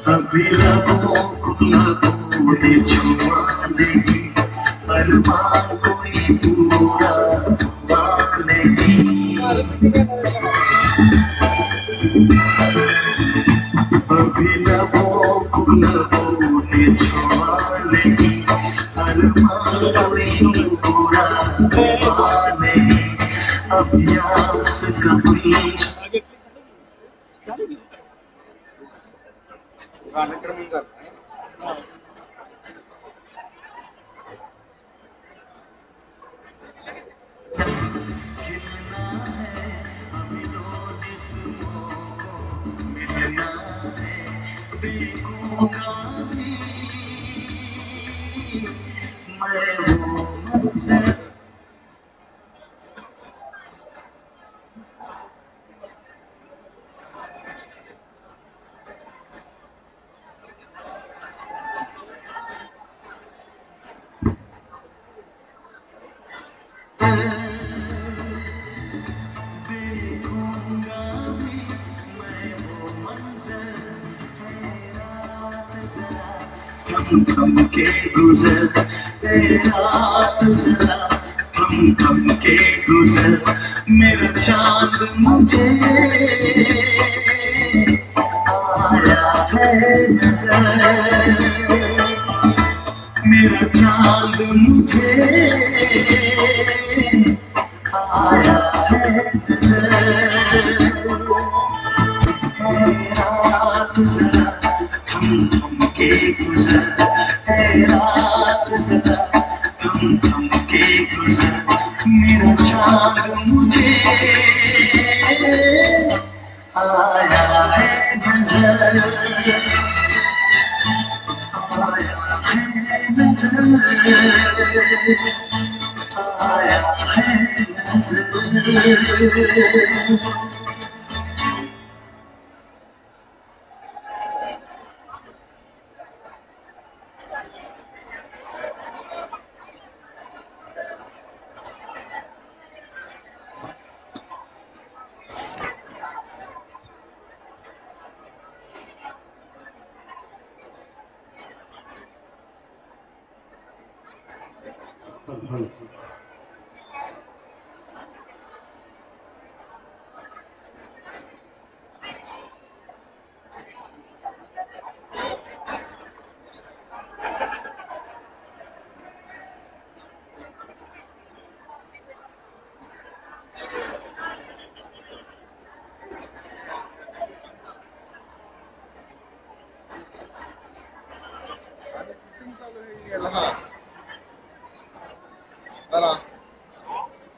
अभी लबों को लबों ने छुआ नहीं, अरमान कोई पूरा हुआ नहीं। अभी लबों को लबों ने छुआ नहीं, अरमान कोई पूरा हुआ नहीं। अभ्यास कभी कार्यक्रम कर थम के गुजर रात जरा, थम के गुजर मेरा चांद मुझे आया है नजर, मेरा चांद मुझे आया है नजर। रात जरा थम के गुजर, रात जरा थम के गुजर मेरा चांद मुझे आया है नजर, आया है नजर, आया है नजर।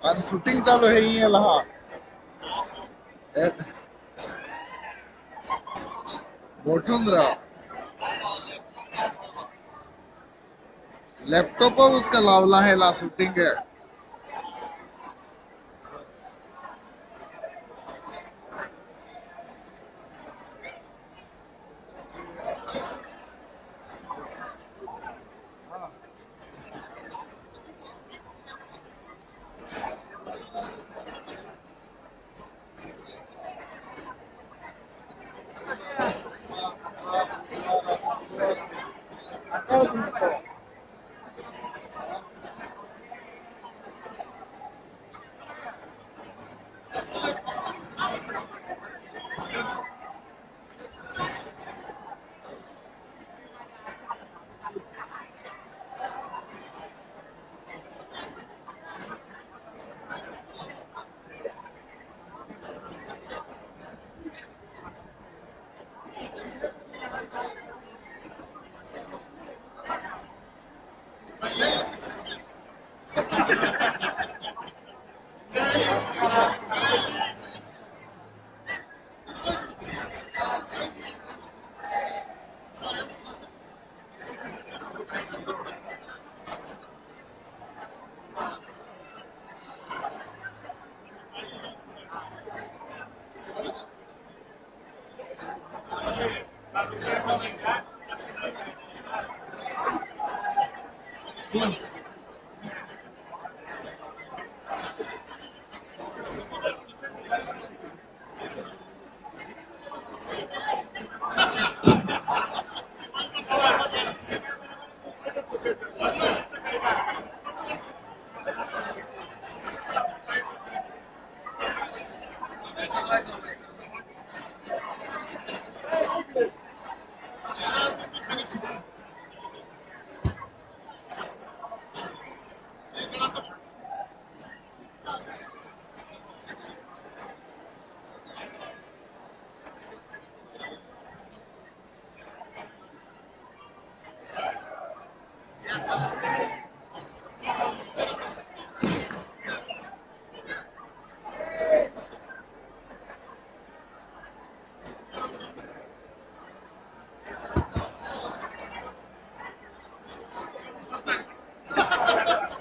आणि शूटिंग चालू आहे याला मोठून राहा लॅपटॉप उसका लावला है ला शूटिंग है।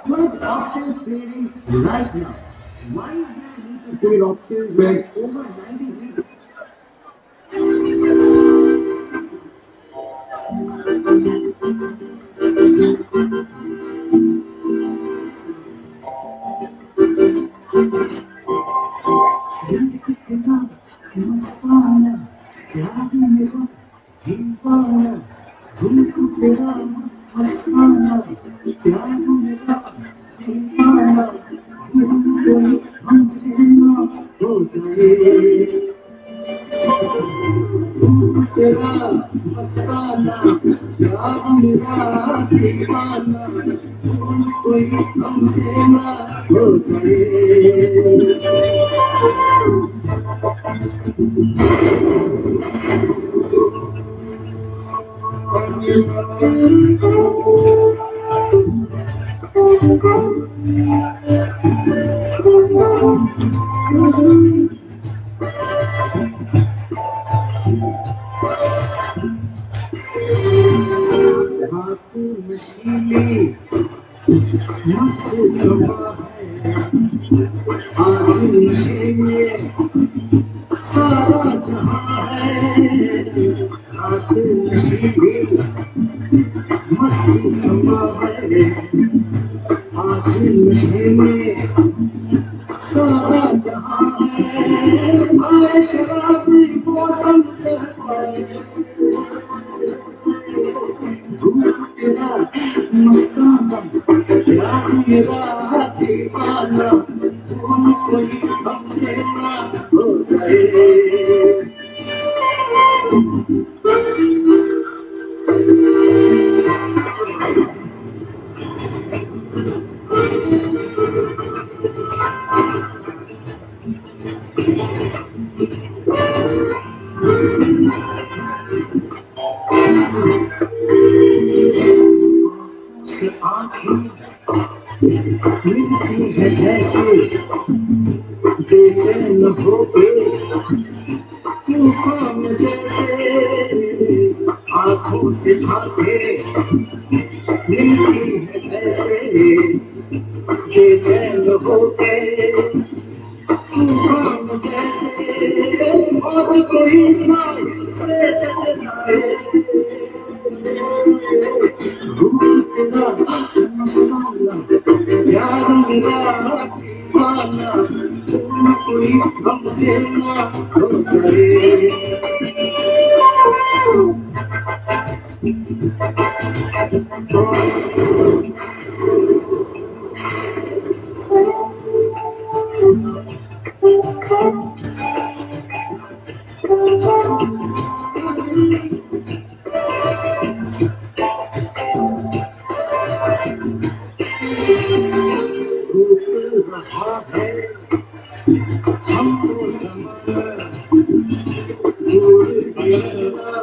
What options trading right now? Why is there need to trade options when over 90 मस्ताना प्यार मेरा दीवाना तुमको तेरा मस्ताना प्यार मेरा दीवाना तुमको हमसे ना हो जाए तुमको तेरा मस्ताना प्यार मेरा दीवाना तुमको हमसे ना हो जाए नशीली मस्त समा है आज नशे में सारा जहां है रात नशीली मस्त समा है आज नशे में सारा जहां है भाई शराबी मौसम तेरा मस्ताना प्यार मेरा दीवाना तुम कोई हमसे ना हो जाए मिलती है जैसे बेचैन होके तूफान जैसे आंखों से भागे मिलती है जैसे बेचैन होके तूफान जैसे और कोई साहिल से टकराए तेरा मस्ताना प्यार मेरा दीवाना तुम कोई हमसे ना हो जाए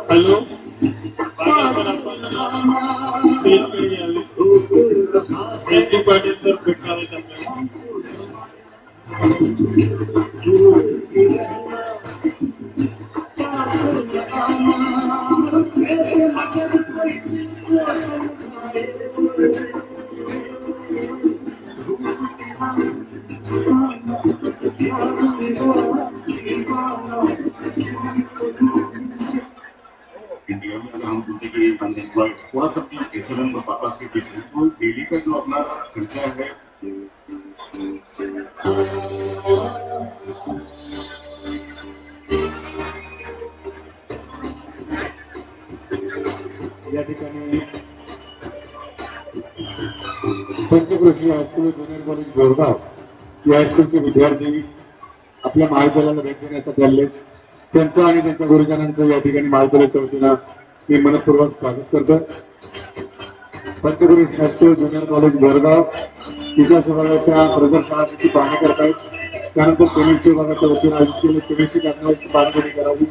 हेलो इंडिया में अगर हम देखिए सकती है सर पापा से तो डेली का जो अपना खर्चा है या ठिकाणी Panchkroshi high school junior college Borgaon या हायस्कूलचे विद्यार्थी आपल्या महाविद्यालयाला भेट देण्यासाठी आले त्यांचं आणि त्यांच्या गुरुजनांचं या ठिकाणी महाविद्यालयाच्या वतीनं मी मनपूर्वक स्वागत करतो. Panchkroshi high school junior college Borgaon इतिहास विभागाच्या प्रदर्शनाची पाहणी करतायत. त्यानंतर केमिस्ट्री विभागाच्या वतीनं आयोजित केलेल्या केमिस्ट्री कारणाची पाहणी करावी.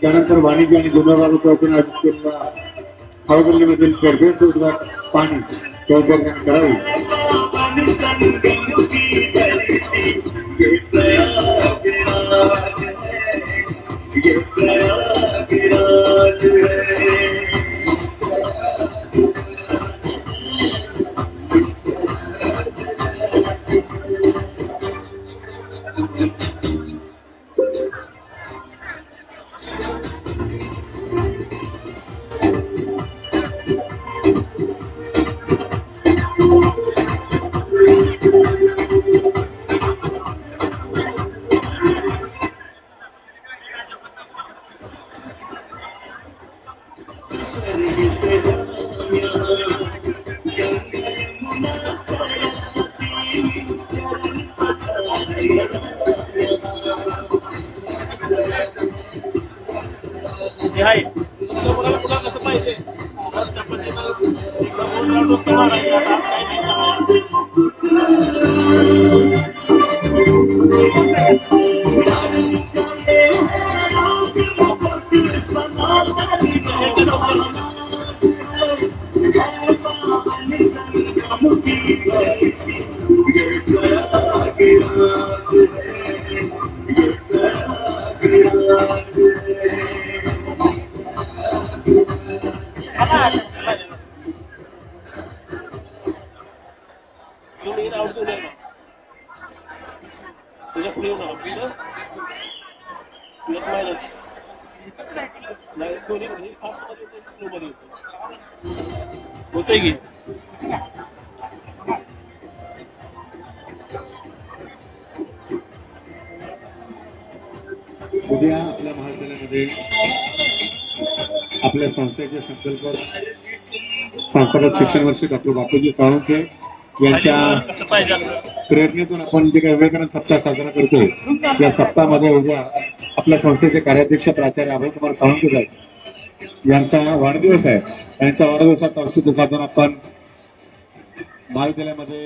त्यानंतर वाणिज्य आणि गुन्हे विभागाच्या वतीनं आयोजित केलेल्या हवागल्लीमधील खेळखेळ उद्घाट पाणी विद्यार्थ्यांनी करावी. कसं पाहिजे त्या तुझ्या पुढे येऊ नका प्लस मायनस नाही दोन्ही फास्ट मध्ये होते स्लो मध्ये होते की उद्या आपल्या महाविद्यालयामध्ये आपल्या संस्थेचे संकल्पक संस्थापक शिक्षण वर्षी डॉक्टर बापूजी साळुंखे यांच्या प्रयत्नातून आपण जे काही विवेकानंद सप्ताह साजरा करतोय त्या सप्ताहामध्ये उद्या आपल्या संस्थेचे कार्याध्यक्ष प्राचार्य अभयकुमार साळुंखे साहेब यांचा वाढदिवस आहे. त्यांच्या वाढदिवसाचा औचित्य साधून आपण महाविद्यालयामध्ये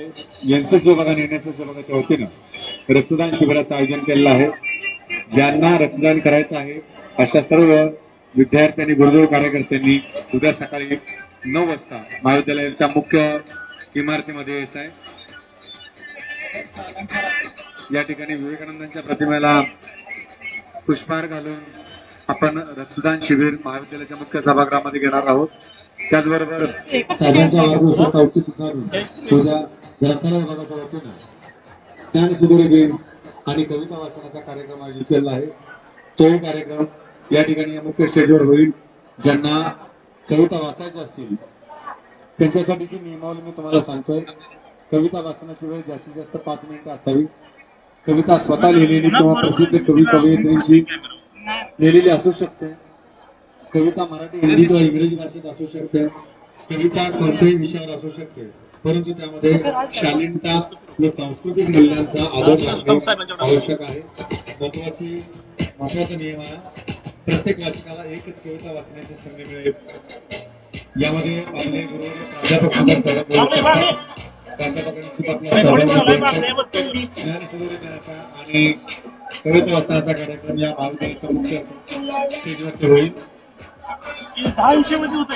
एनसीसी विभाग आणि एनएसएस विभागाच्या वतीनं रक्तदान शिबिराचं आयोजन केलेलं आहे. ज्यांना रक्तदान करायचं आहे अशा सर्व विद्यार्थ्यांनी गुरुदेव कार्यकर्त्यांनी उद्या सकाळी 9 वाजता महाविद्यालयाच्या मुख्य इमारतीमध्ये यायचं आहे. या ठिकाणी विवेकानंदांच्या प्रतिमेला पुष्पहार घालून आपण रक्तदान शिबिर महाविद्यालयाच्या मुख्य सभागृहामध्ये घेणार आहोत. त्याचबरोबर साहेबांच्या वाढदिवसाचं औचित्य साधून उद्या ग्रंथालय विभागाच्या वतीनं ज्ञानशिबिर घेऊन आणि कविता वाचनाचा कार्यक्रम आयोजित केला आहे. तोही कार्यक्रम या ठिकाणी मुख्य स्टेजवर होईल. ज्यांना कविता वाचायच्या असतील त्यांच्यासाठीची नियमावली मी तुम्हाला सांगतोय. कविता वाचनाची वेळ जास्तीत जास्त 5 मिनिटं असावी. कविता स्वतः लिहिलेली किंवा प्रसिद्ध कवी कवयित्रींची लिहिलेली असू शकते. कविता मराठी हिंदी किंवा इंग्रजी भाषेत असू शकते. कविता कोणत्याही विषयावर असू शकते, परंतु त्यामध्ये शालीनता व सांस्कृतिक मूल्यांचा आदर राखणे आवश्यक आहे. महत्वाचा नियम आहे, प्रत्येक वाचकाला एकच कविता वाचण्याची संधी मिळेल. यामध्ये आपले गुरु आणि कविता वाचनाचा कार्यक्रम या महाविद्यालयाच्या मुख्य स्टेजवरती होईल. 10 विषयामध्ये होतं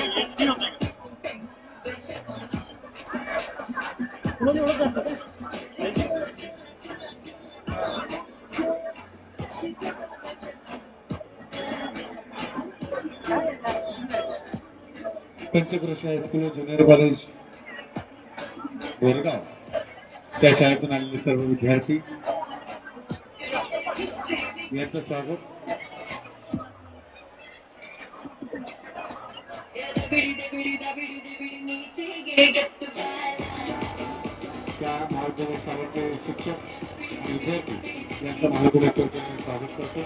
Panchkroshi high school junior college Borgaon त्या शाळेतून आलेले सर्व विद्यार्थी यांचं स्वागत. Bidi, bidi, bidi, bidi. त्या महाविद्यालयाचे शिक्षक आणि विद्यार्थी यांचं महाविद्यालयाच्या वतीने स्वागत करतो.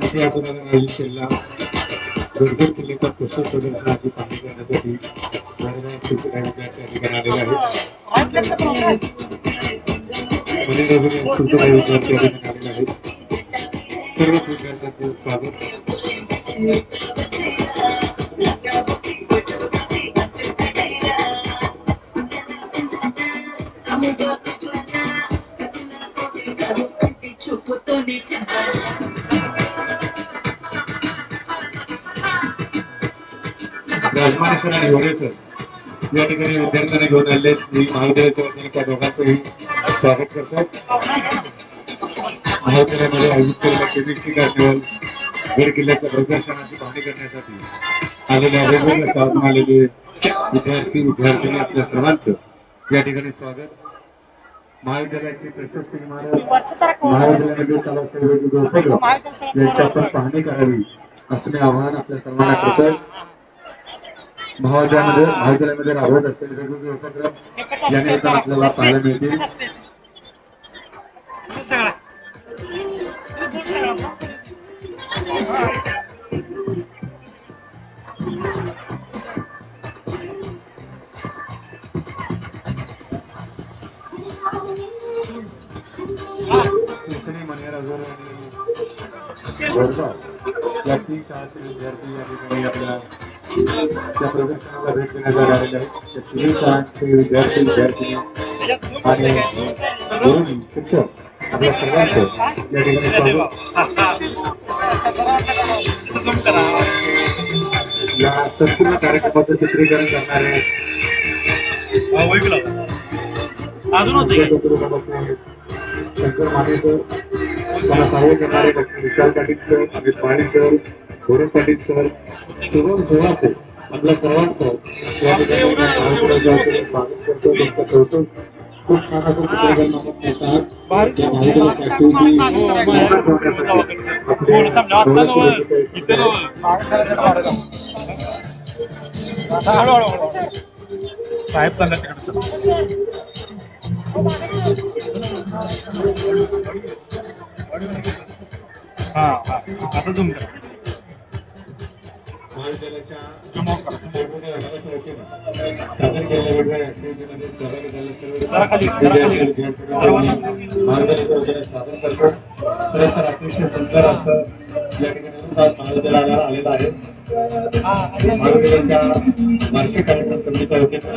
इतिहासामध्ये आयोजित केलेल्या गडगड किल्ल्याच्या पुस्तक प्रदर्शनाची पाहणी करण्यासाठी शिक्षक विद्यार्थी ठिकाणी आलेले आहेत. शिक्षक विद्यार्थी ठिकाणी आलेले आहेत. सर्वच विद्यार्थ्यांचे स्वागत. राजमानेश्वर आणि होळे सर या ठिकाणी विद्यार्थ्यांना घेऊन आले. मी महाविद्यालयाच्या वतीने त्या दोघांचंही स्वागत करतो. महाविद्यालयामध्ये आयोजित केलेल्या केमिस्ट्री कार्निवल गड किल्ल्याच्या प्रदर्शनाची पाहणी करण्यासाठी आलेल्या वेगवेगळ्या गावातून आलेले विद्यार्थी विद्यार्थिनी आपल्या सर्वांचं या ठिकाणी स्वागत. महाविद्यालयाची प्रशस्ती इमारत महाविद्यालयामध्ये चालू असलेले वेगवेगळे उपक्रम यांची आपण पाहणी करावी असं मी आवाहन आपल्या सर्वांना करतोय. महाविद्यालयामध्ये राबवत असलेले वेगवेगळे उपक्रम या निमित्तानं आपल्याला पाहायला मिळतील. या तीन शाळांचे विद्यार्थी या ठिकाणी आपल्या त्या प्रदर्शनाला भेट देण्यात आलेले आहेत. त्या तिन्ही शाळांचे विद्यार्थी विद्यार्थिनी आणि शिक्षक आपल्या सर्वांचं या ठिकाणी स्वागत. या संपूर्ण कार्यक्रमाचं चित्रीकरण करणारे शंकर माने सर, मला सहाय्य करणारे डॉक्टर विशाल पाटील सर, अमित पाणी सर, गौरव पाटील सर, शुभम सोळाचे आपल्या सर्वांचं या ठिकाणी स्वागत करतो. तुमचं कौतुक. खूप छान असं चित्रीकरण आपण करत आहात. या साहेब चालला तिकडचं. हा आता तुम करा. महाविद्यालयाच्या सादर केलेल्या वेगवेगळ्या ऍक्टिव्हिटीमध्ये सहभागी झाले महाविद्यालयाचं सादर करतो. खरंतर अतिशय सुंदर असं या ठिकाणी महाविद्यालयाला आलेलं आहे. महाविद्यालयाच्या वार्षिक कार्यक्रम समितीच्या वतीने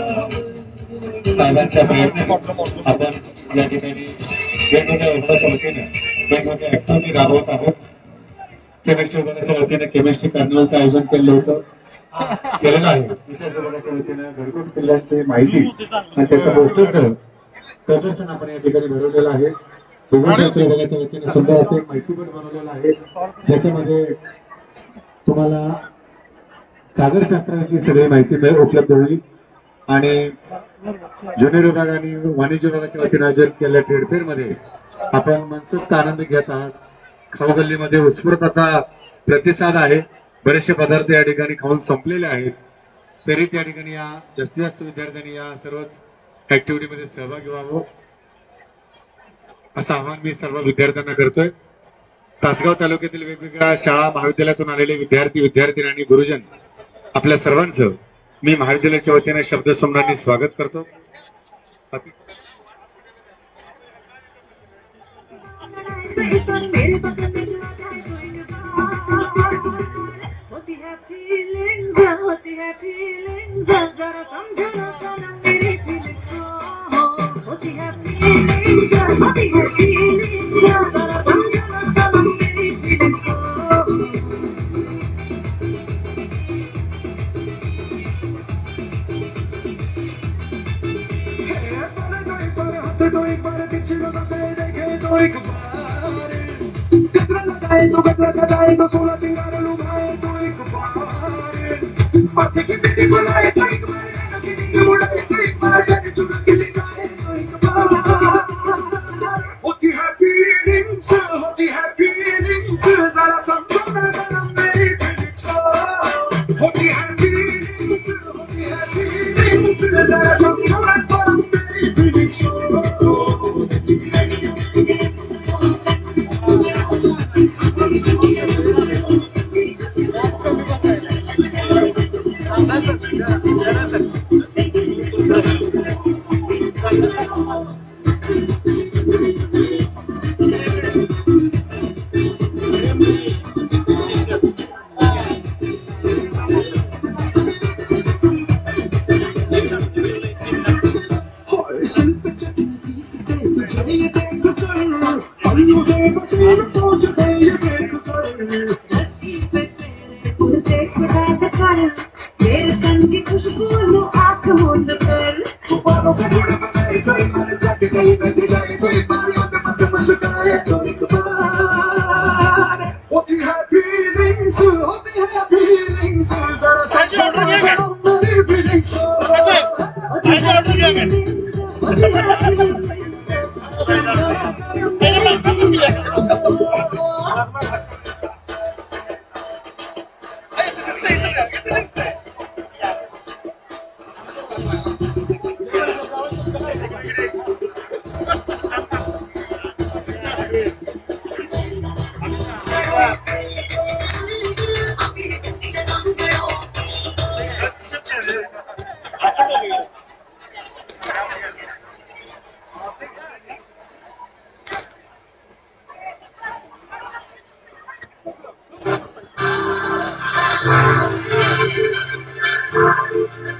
साहेबांच्या प्रयत्नाने आपण या ठिकाणी वेगवेगळ्या विभागाच्या वतीने वेगवेगळ्या ऍक्टिव्हिटी राबवत आहोत. केमिस्ट्री विभागाच्या वतीने केमिस्ट्री कार्निवलचं आयोजन केलेलं आहे. इतिहास विभागाच्या वतीने गडगड किल्ल्यांची माहिती आणि त्याचं पोस्टर प्रदर्शन आपण या ठिकाणी भरवलेलं आहे. भूगोलशास्त्र विभागाच्या वतीने सुद्धा असे माहितीपट बनवलेलं आहे ज्याच्यामध्ये तुम्हाला सागरशास्त्राची सगळी माहिती उपलब्ध होईल. आणि ज्युनियर विभाग आणि वाणिज्य विभागाच्या वतीने आयोजित केलेल्या ट्रेड फेअर मध्ये आपण मनसोक्त आनंद घेत आहात. खाऊ गल्लीमध्ये उत्स्फूर्त आता प्रतिसाद आहे. बरेचसे पदार्थ या ठिकाणी खाऊन संपलेले आहेत. तरी त्या ठिकाणी या जास्तीत जास्त विद्यार्थ्यांनी या सर्वच ऍक्टिव्हिटीमध्ये सहभागी व्हावं असं आवाहन मी सर्व विद्यार्थ्यांना करतोय. तासगाव तालुक्यातील वेगवेगळ्या शाळा महाविद्यालयातून आलेले विद्यार्थी विद्यार्थिनी आणि गुरुजन आपल्या सर्वांचं मी महाविद्यालयाच्या वतीने शब्दसम्रांनी स्वागत करतो. तो एक बार पीछे से देखे तो एक बार सजाए तो गजरा सजाए तो 16 सिंगार लुभाए तो एक बार माथे की बेटी बुलाए तो एक बार नदी उड़ाए तो एक बार जाने चुरा के ले जाए तो एक बार होती है फीलिंग्स जरा समझो ना जरा मेरी फीलिंग्स होती है फीलिंग्स जरा समझो ना जरा मेरी फीलिंग्स मेरे तन की खुशबू लो आँख मूंद कर बालों का जोड़ा बनाए तो एक बार जाके कहीं बैठ जाए तो एक बार याद मत मुस्काए तो एक बार होती है फीलिंग्स जरा समझो मेरी फीलिंग्स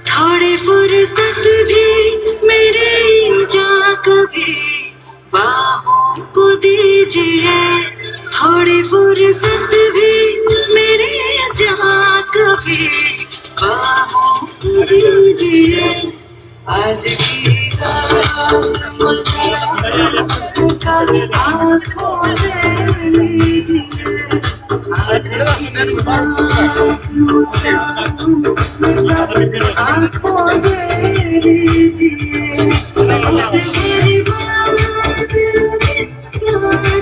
थोड़ी फुर्सत भी मेरे जा कभी बाहों को दीजिए थोड़ी फुर्सत भी मेरे जा कभी बाहों को दीजिए आज की रात मजा उसका आँखों से लीजिए आज की रात मजा आँखों से लीजिए मेरी बात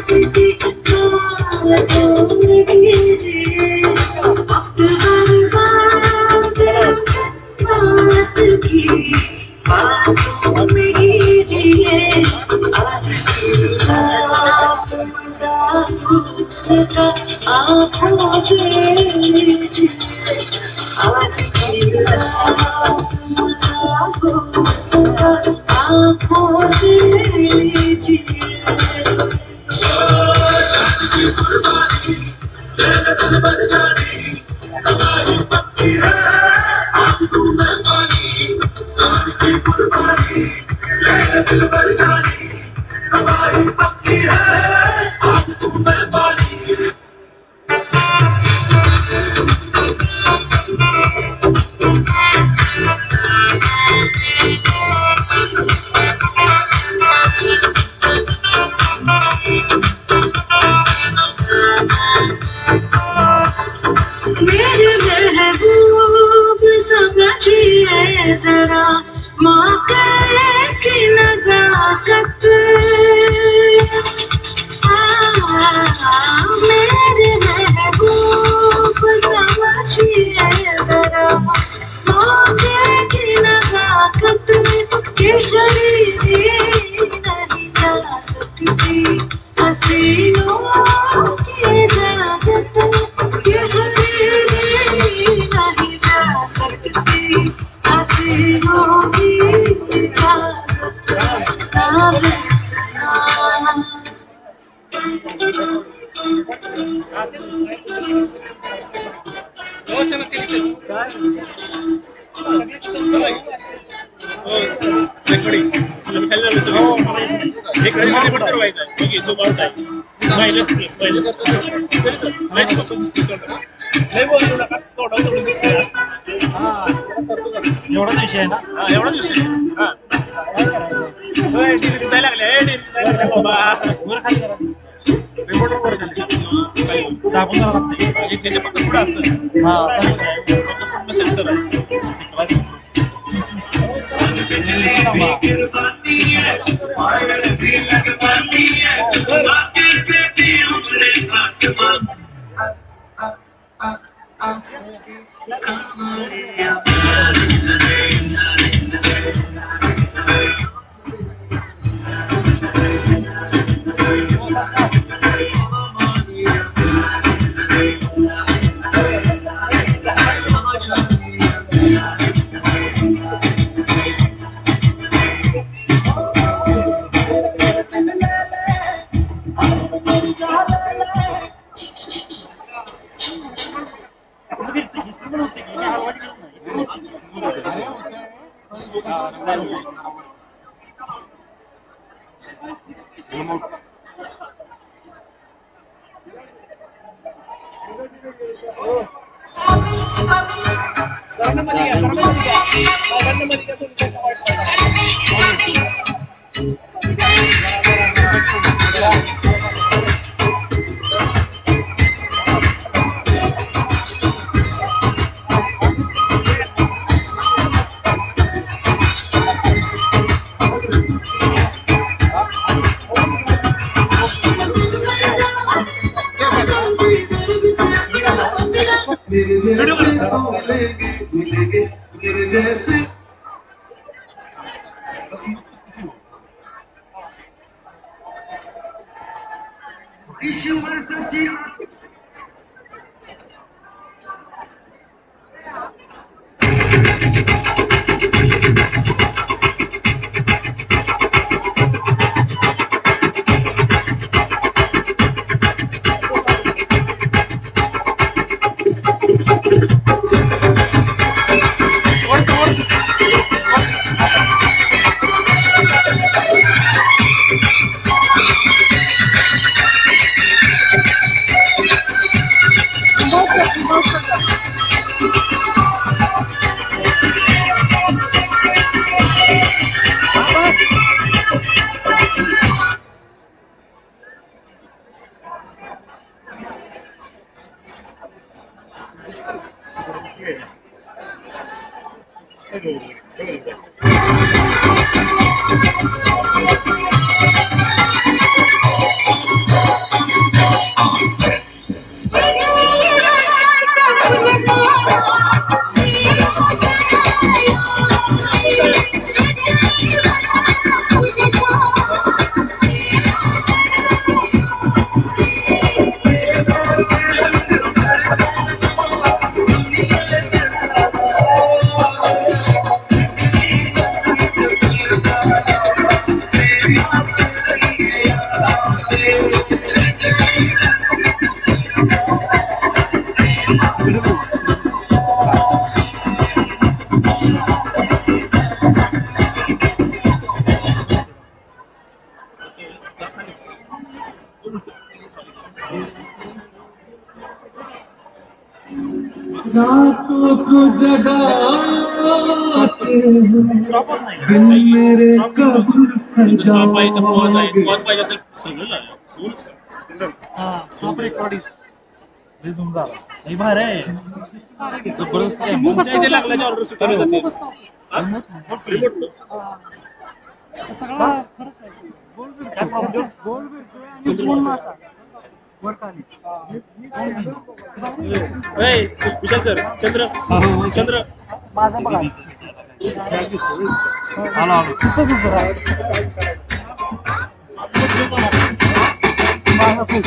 की कीजिए वक्त बर्बाद बात की बातों में कीजिए आज की रात मजा उसका आँखों से लीजिए आज की रात मजा उसका आँखों से लीजिए मेरे महबूब समझिए जरा मौके की नजाकत मेरे महबूब समझिए जरा मौके की नजाकत के खरीदी नहीं जा सकती हसीनों की इजाजत के नहीं जा सकती हसीनों की इजाजत एवढाच विषय आहे ना एवढाच विषय लागले बाबा वर खाली करा रिमोट वर खाली दाबून जावं लागते. आणि त्याच्या फक्त पुढं असं पूर्ण सेन्सर आहे. रातों को जगाते हैं मेरे कब्र सजाओगे। पाहिजे असेल सगळं झालं. दोनच का? जबरदस्त आहे. नाही ते लागल्याच्या ऑर्डर स्वीकारले जाते. रिमोट नं. ए, विशाल सर चंद्र माझं बघा तिथं दुसरा माझा खूप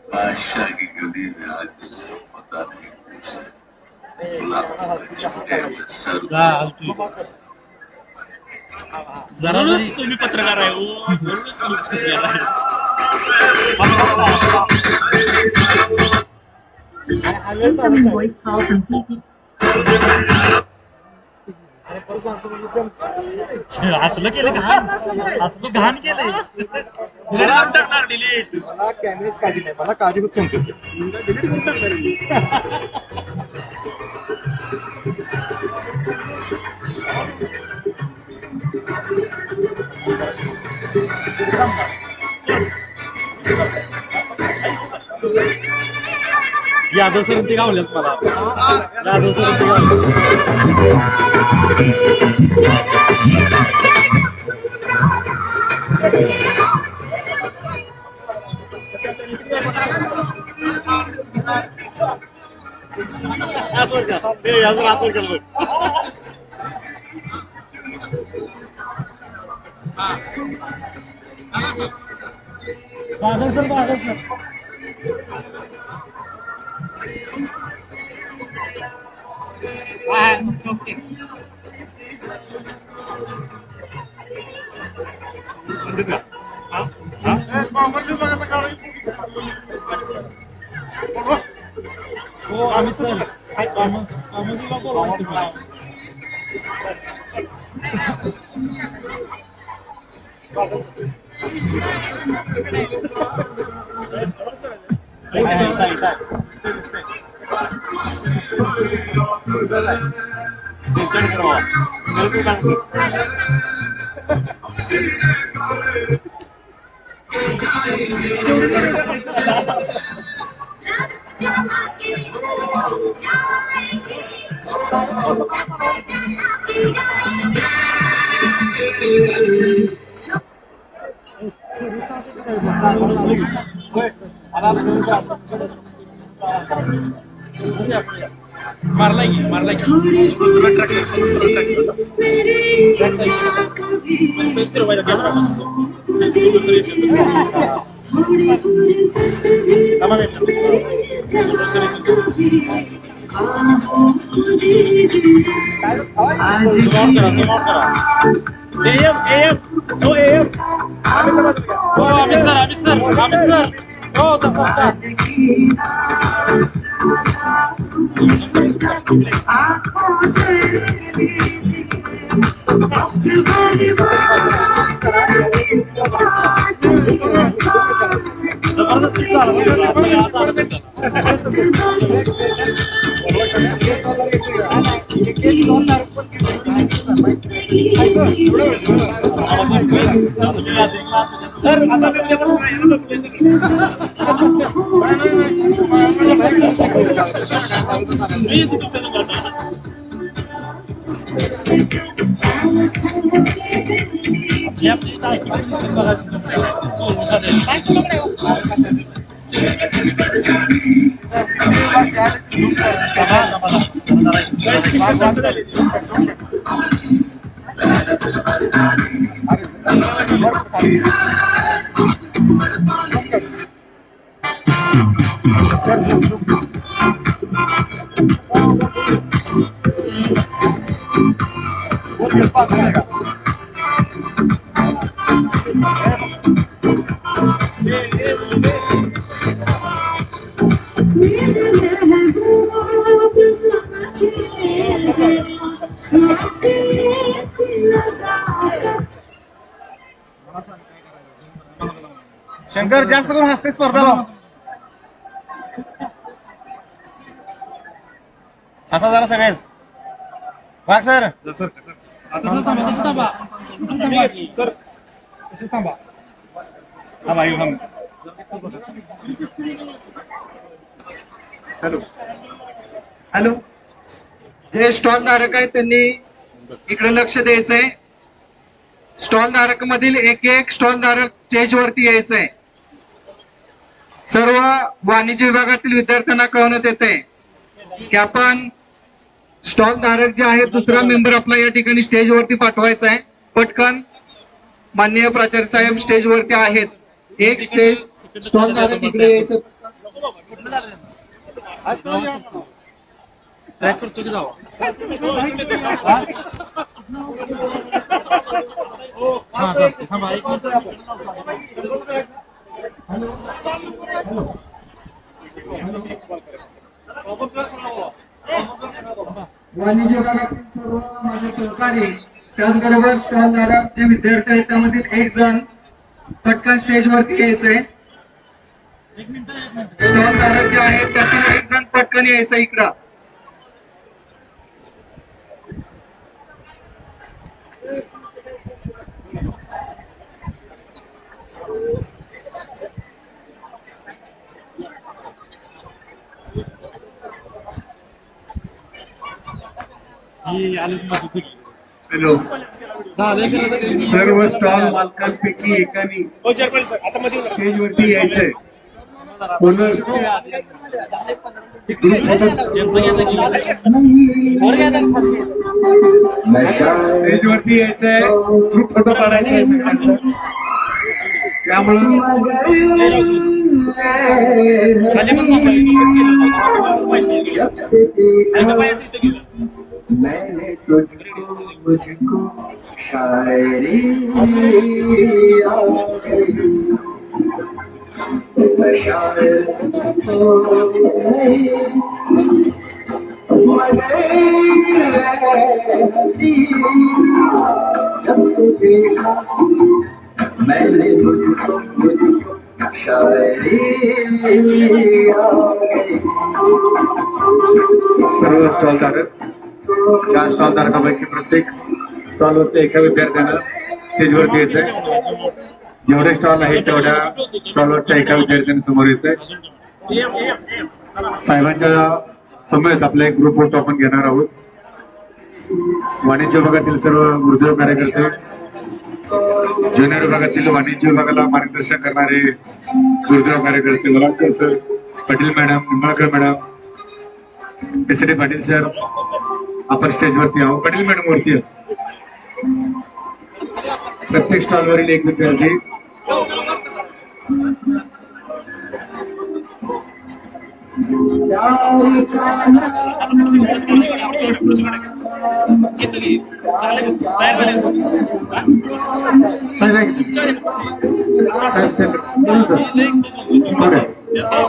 बादशाह की गली में आज मुझे पता नहीं म्हणूनच तुम्ही पत्रकार आहे हो. म्हणूनच तुम्ही पत्रकार आहे. Incoming voice call from PP. असलं केलं घाण असलं घाण केलंय टाकणार डिलीट मला कॅमेरेज काढली नाही मला काळजीपूत सांगतो यादव सर ते गावल्यात मला यादव सर ते गावल्यात अजून आतूर केलं बागल सर हो आम्ही सर कामोजीला बोलवा मारला की दुसरा ट्रॅक्टर फिरवायचा कॅमेरा समोर अमित सर हो तसं शंकर जास्त करून हसते स्पर्धाला हसा जरा सगळेच वाघ सर हा भाई हम हॅलो जे स्टॉल धारक आहेत त्यांनी इकडे लक्ष द्यायचंय. स्टॉल धारक मधील एक स्टॉल धारक स्टेज वरती यायचंय. सर्व वाणिज्य विभागातील विद्यार्थ्यांना कळवण्यात येते की आपण स्टॉल धारक जे आहे दुसरा मेंबर आपला या ठिकाणी स्टेज वरती पाठवायचा आहे. पटकन माननीय प्राचार्य साहेब स्टेज वरती आहेत. एक स्टेज स्टॉल धारक इकडे यायचं. ट्रॅक करतो की जावा थांबा एक मिनिट वाणिज्य विभागातील सर्व माझे सहकारी, त्याचबरोबर स्टॉल धारक जे विद्यार्थी आहेत त्यामधील एक जण पटकन स्टेजवरती यायचंय. स्टॉल धारक जे आहेत त्यातील एक जण पटकन यायचं इकडं. हॅलो, सर्व स्टॉल मालकांपैकी एकाने हो चेअरमॅन सर आता मध्ये येऊ नका. स्टेजवरती यायचंय. बोनस स्टेजवरती यायचंय, ग्रुप फोटो काढायचा आहे सगळ्यांचा. त्यामुळं खाली पण मैंने तुझको मुझको शायरी आ गई, मैं शायर हो गई, जब तुझे देखा मैंने तुझको मुझको शायरी आ गई. सर्व स्टॉल धारक, त्या स्टॉल धारकापैकी प्रत्येक स्टॉलवरती एका विद्यार्थ्यानं स्टेजवरती यायचंय. जेवढे स्टॉल आहेत तेवढ्या स्टॉलवरच्या एका विद्यार्थ्याने समोर यायचंय. साहेबांच्या समोर आपला एक ग्रुप फोटो आपण घेणार आहोत. वाणिज्य विभागातील सर्व गुरुदेव कार्यकर्ते, जुन्नर विभागातील वाणिज्य विभागाला मार्गदर्शन करणारे गुरुदेव कार्यकर्ते, Valatkar sir, Patil madam, Nimbalkar madam, S D. Patil sir, आपण स्टेजवरती आहोत. पाटील मॅडम वरती आहे. प्रत्येक स्टॉलवरील एक विद्यार्थी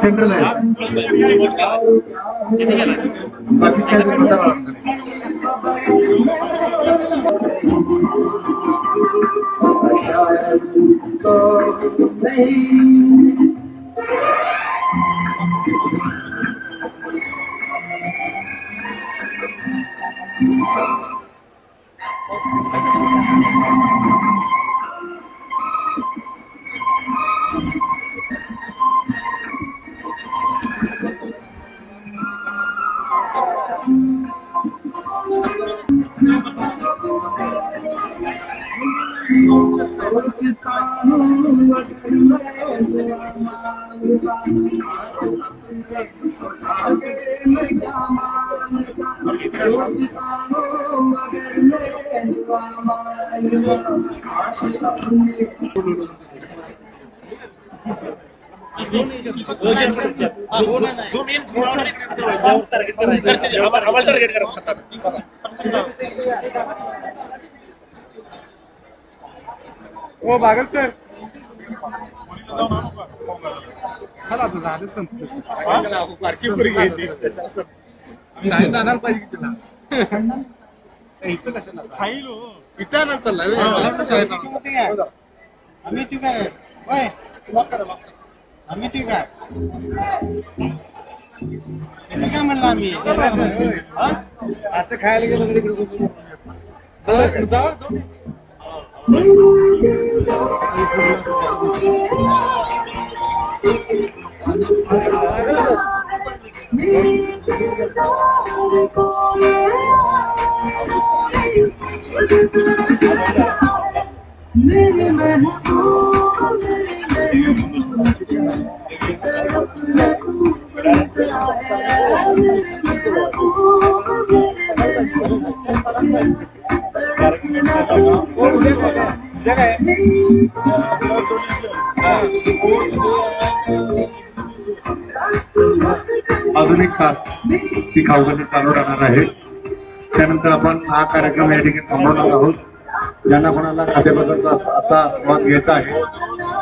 सेंट्रल आहे. बाकी काय ओ बागल सर चला आता झालं संपलं. शाळेत आणायला पाहिजे की तुला. इथं कशाला इथं आणायला चाललाय. आम्ही ठीक आहे. आम्ही ठीक आहे. काय म्हणलं आम्ही असं खायला गेलो तिकडे जाऊ. मेरे महबूब अजून एक तास ती खाऊगल्ली चालू राहणार आहे. त्यानंतर आपण हा कार्यक्रम या ठिकाणी थांबवणार आहोत. ज्यांना कोणाला खाद्यपदार्थाचा आता स्वाद घ्यायचा आहे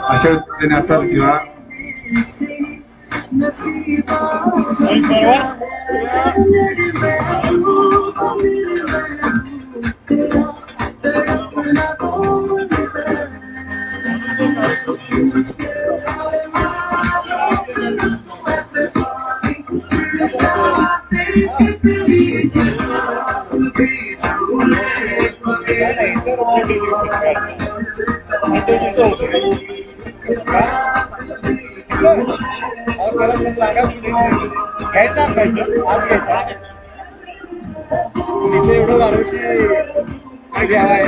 अशा व्यक्तीने आता घ्या. नसीबा घ्यायचा आज घ्यायचा इथे एवढं बाराशे काय घ्यावा आहे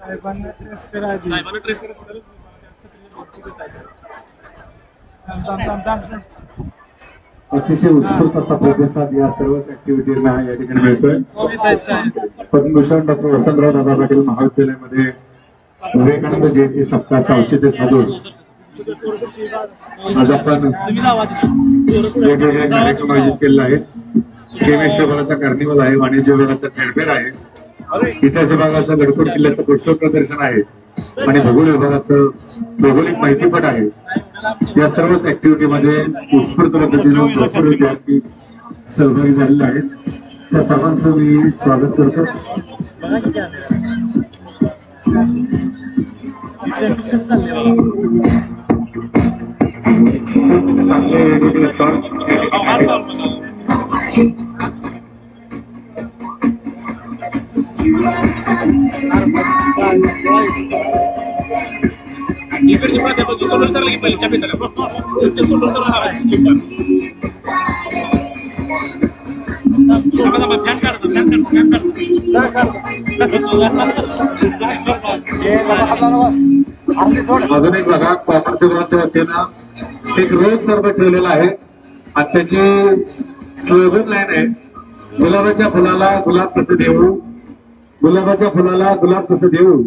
साहेबांना ट्रेस करायचं सर अतिशय उत्स्फूर्त असा प्रतिसाद या सर्वच ऍक्टिव्हिटीला या ठिकाणी मिळतोय. पद्मभूषण डॉक्टर वसंतराव दादा पाटील महाविद्यालयामध्ये विवेकानंद जयंती सप्ताहाचं औचित्य साधून आज आपण वेगवेगळे कार्यक्रम आयोजित केलेले आहेत. केमिस्ट्री विभागाचा कार्निवल आहे, वाणिज्य विभागाचा फेरफेर आहे, इतिहास विभागाचं गडकोट किल्ल्याचं पुष्प प्रदर्शन आहे आणि भूगोल विभागाचं भौगोलिक माहितीपट आहे. या सर्वच ऍक्टिव्हिटीमध्ये उत्स्फूर्त पद्धतीने भरपूर विद्यार्थी सहभागी झालेले आहेत. त्या सर्वांचं मी स्वागत करतो. इकडची प्राध्यापक सोडून सरला की पहिले चपी त्याला सोडून सरला फॅन काढतो अजून एक बघा, कॉमर्स विभागाच्या वतीनं एक रोज सर्व ठेवलेला आहे आणि त्याची स्लोगन लाईन आहे, गुलाबाच्या फुलाला गुलाब कसं देऊ, गुलाबाच्या फुलाला गुलाब कसं देऊ,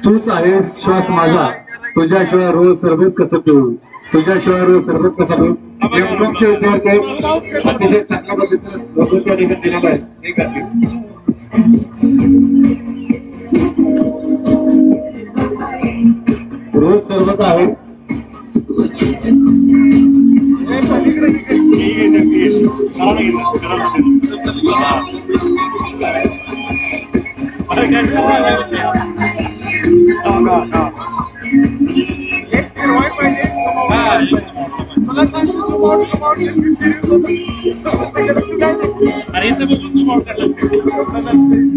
तूच आहेस श्वास माझा, तुझ्याशिवाय रोज सरबत कसं पिऊ, तुझ्याशिवाय रोज सरबत कसं पिऊ. एमकॉमचे विद्यार्थी अतिशय चांगल्या पद्धतीने त्या ठिकाणी दिलेलं आहे. एक असेल रोज सरबत आहे.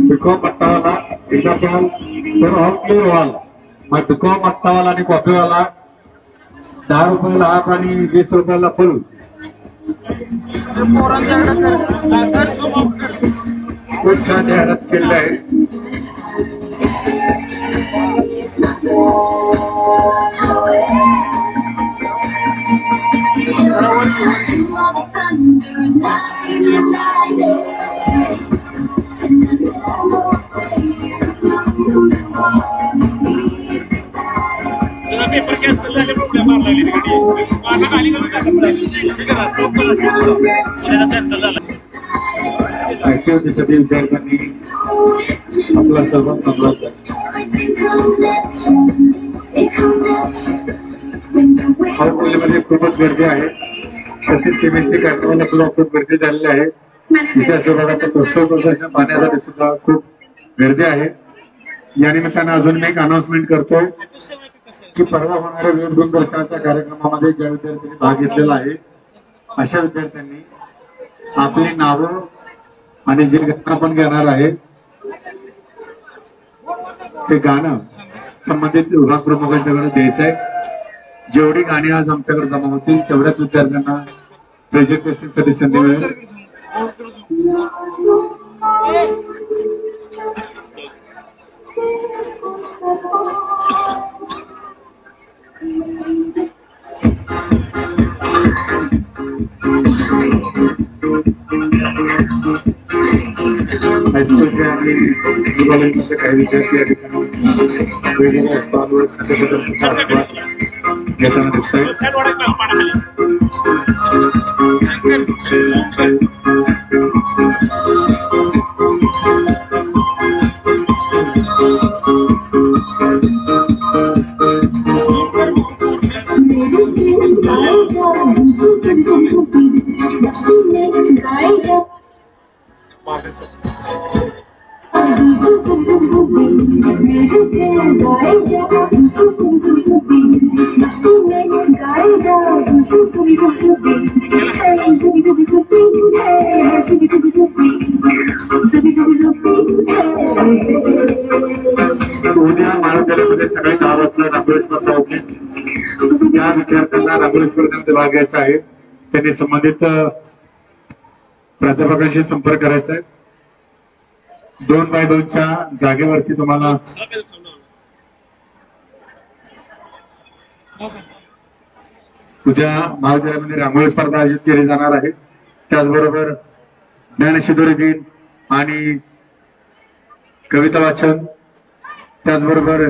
बिकॉम पट्टावाला एकदा पण ऑल क्लिअर व्हाल. मग बिकॉम पट्टावाला आणि कॉफीवाला 10 रुपयाला हाफ आणि 20 रुपयाला फुल. खूप छान जाहिरात केलेलं आहे. पेपर कॅन्सल झाले, प्रॉब्लेम लागली खाली कॅन्सल झाला. ऍक्टिव्हिटीसाठी विद्यार्थ्यांनी आपला सहभाग नोंदवायचा. हाऊसमध्ये खूपच गर्दी आहे. तसेच केमिस्ट्री कार्निवलला सुद्धा खूप गर्दी झालेली आहे. इतिहास विभागाचं पुस्तक प्रदर्शन पाहण्यासाठी सुद्धा खूप गर्दी आहे. या निमित्तानं अजून मी एक अनाउन्समेंट करतो की परवा होणाऱ्या विविध दूरदर्शनाच्या कार्यक्रमामध्ये ज्या विद्यार्थ्यांनी भाग घेतलेला आहे अशा विद्यार्थ्यांनी आपली नावं आणि जे गाणं आपण घेणार आहे ते गाणं संबंधित विभाग प्रमुखांच्याकडे द्यायचं आहे. जेवढी गाणी आज आमच्याकडे जमा होतील तेवढ्याच विद्यार्थ्यांना प्रेझेंटेशनसाठी संधी मिळेल. हायस्कूलचे आणि कॉलेजमध्ये काही विद्यार्थी या ठिकाणी वेगवेगळ्या स्टॉलवर घेताना दिसत आहेत. उद्या महाविद्यालयामध्ये सकाळी 10 वाजता रांगोळी स्पर्धा होती. या विद्यार्थ्यांना रांगोळी स्पर्धेमध्ये भाग घ्यायचा आहे. त्यांनी संबंधित प्राध्यापकांशी संपर्क करायचा आहे. 2x2च्या जागेवरती तुम्हाला उद्या महाविद्यालयामध्ये रांगोळी स्पर्धा आयोजित केली जाणार आहे. त्याचबरोबर ज्ञानशिदोरी दिन आणि कविता वाचन, त्याचबरोबर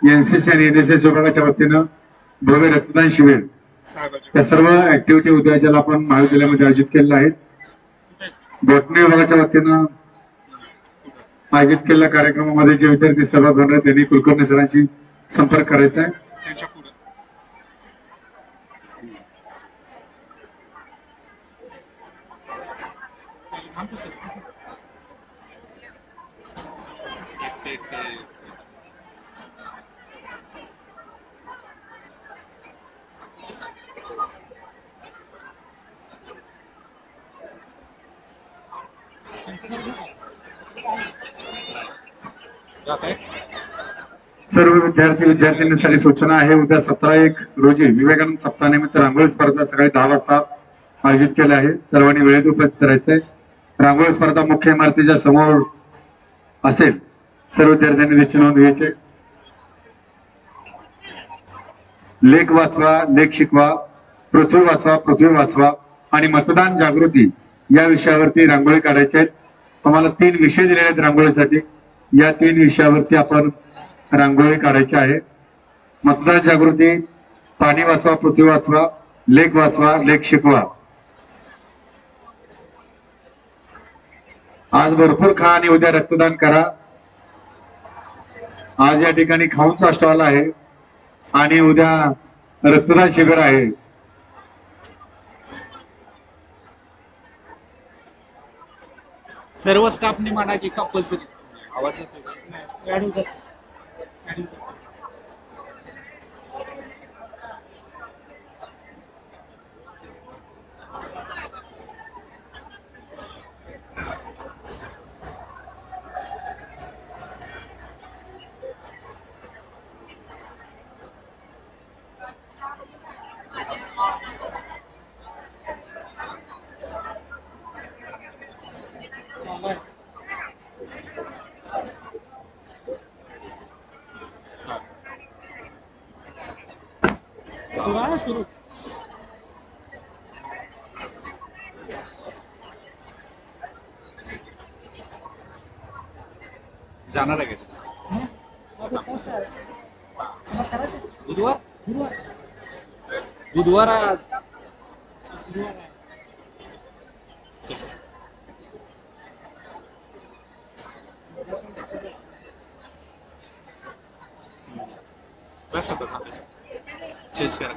एनसीसी आणि एनएसएस विभागाच्या वतीनं भव्य रक्तदान शिबिर, या सर्व ऍक्टिव्हिटी उद्या ज्याला आपण महाविद्यालयामध्ये आयोजित केलेल्या आहेत. बॉटनी विभागाच्या वतीनं आयोजित केलेल्या कार्यक्रमामध्ये जे विद्यार्थी सहभाग घेणार आहेत त्यांनी कुलकर्णी सरांशी संपर्क करायचा आहे. सर्व विद्यार्थ्यांसाठी सूचना आहे. उद्या 17/1 रोजी विवेकानंद सप्ताहानिमित्त रांगोळी स्पर्धा सकाळी 10 वाजता आयोजित केल्या आहे. सर्वांनी वेळेत उपस्थित राहायचंय. रांगोळी स्पर्धा मुख्य इमारतीच्या समोर असेल. सर्व विद्यार्थ्यांनी निश्चित नोंद घ्यायचे. लेख वाचवा, लेख शिकवा, पृथ्वी वाचवा, पृथ्वी वाचवा आणि मतदान जागृती या विषयावरती रांगोळी काढायची आहेत. तुम्हाला 3 विषय दिलेले आहेत रांगोळीसाठी. या 3 विषयावरती आपण रांगोळी काढायची आहे. मतदान जागृती, पाणी वाचवा, पृथ्वी वाचवा, लेख वाचवा, लेख शिकवा. आज भरपूर खा आणि उद्या रक्तदान करा. आज या ठिकाणी खाऊनचा स्टॉल आहे आणि उद्या रक्तदान शिबिर आहे. सर्व स्टाफने म्हणा की कंपल्सरी आवाज येतो. सुरू जाणार आहे बुधवार बुधवार बस आता चेंज करा.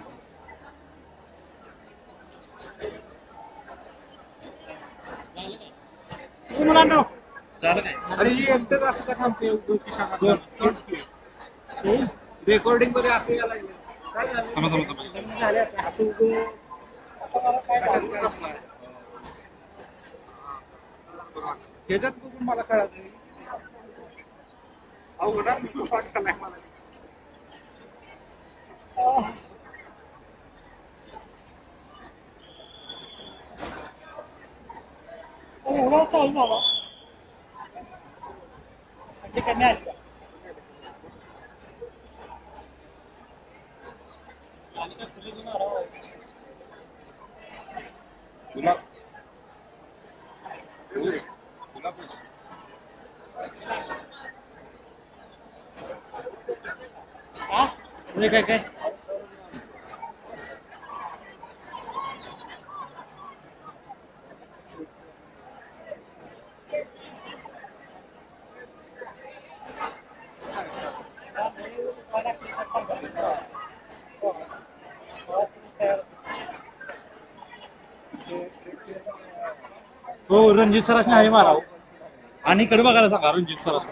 मुलांनो अरे एकटंच असं का थांबते. रेकॉर्डिंग मध्ये असं यायला लागलं. काय झालं असं ह्याच्यात बघून मला कळत नाही. अवघड पाठ नाही मला. एवढा चालू झाला ते कमी आली तुला काय काय हो रणजित सरासने आहे माराव आणि इकडे बघायला सांगा रणजित सरास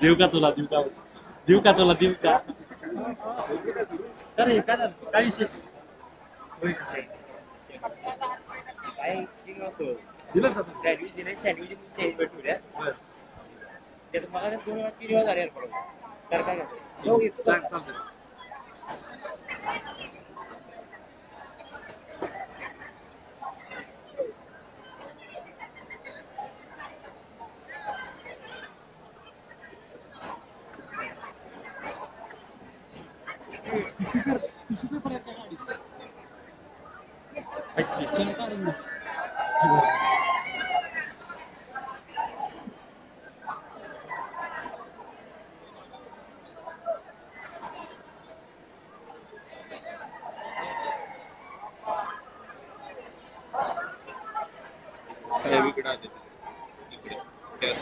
देव का तुला देव का अरे काय झालं? काय विषय दिलं का त्यात मला 2 वेळा 3 वेळा झाले यार पडून तर काय करतो साहेब इकडे आले इकडे त्या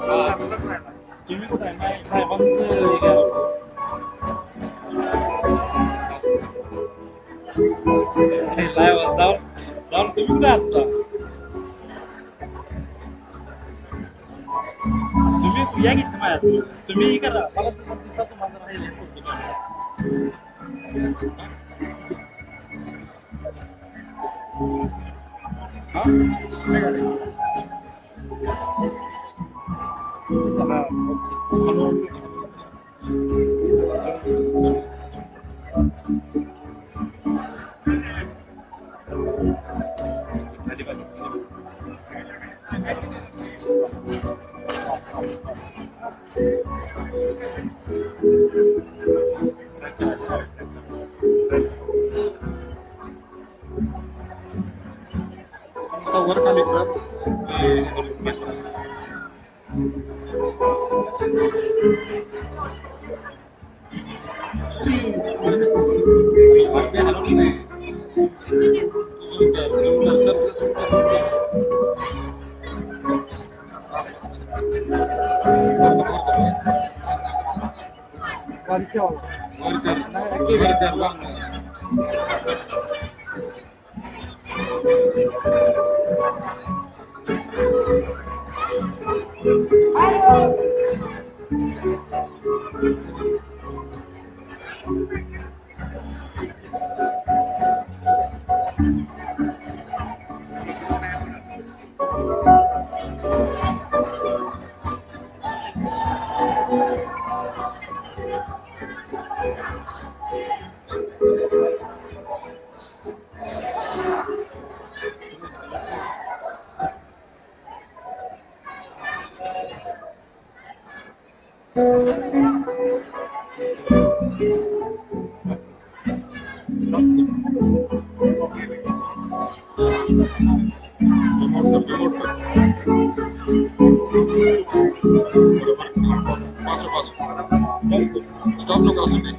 लावा तुम्ही कुठे आहे साहेबांचं जाऊन तुम्ही कुठे असता तुम्ही या की तुम्ही करा मला तुम्हाला राहिले वर खाली स्टॉप नको असू दे.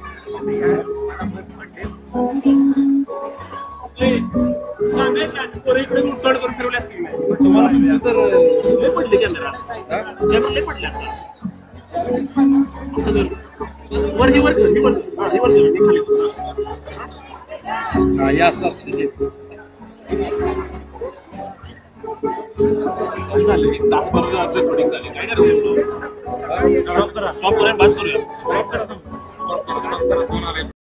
इकडे उलटवड करून फिरवल्या असतील नाही. तुम्हाला तर लय पडले कॅमेरा लय पडले असतात असं कर वर ही वर कर ही वर हा ही वर कर ती खाली हा, हे असं असतं ते. काय झालं एक तास बरोबर रेकॉर्डिंग झाली काय करायचं स्टॉप करा बस करूया स्टॉप करा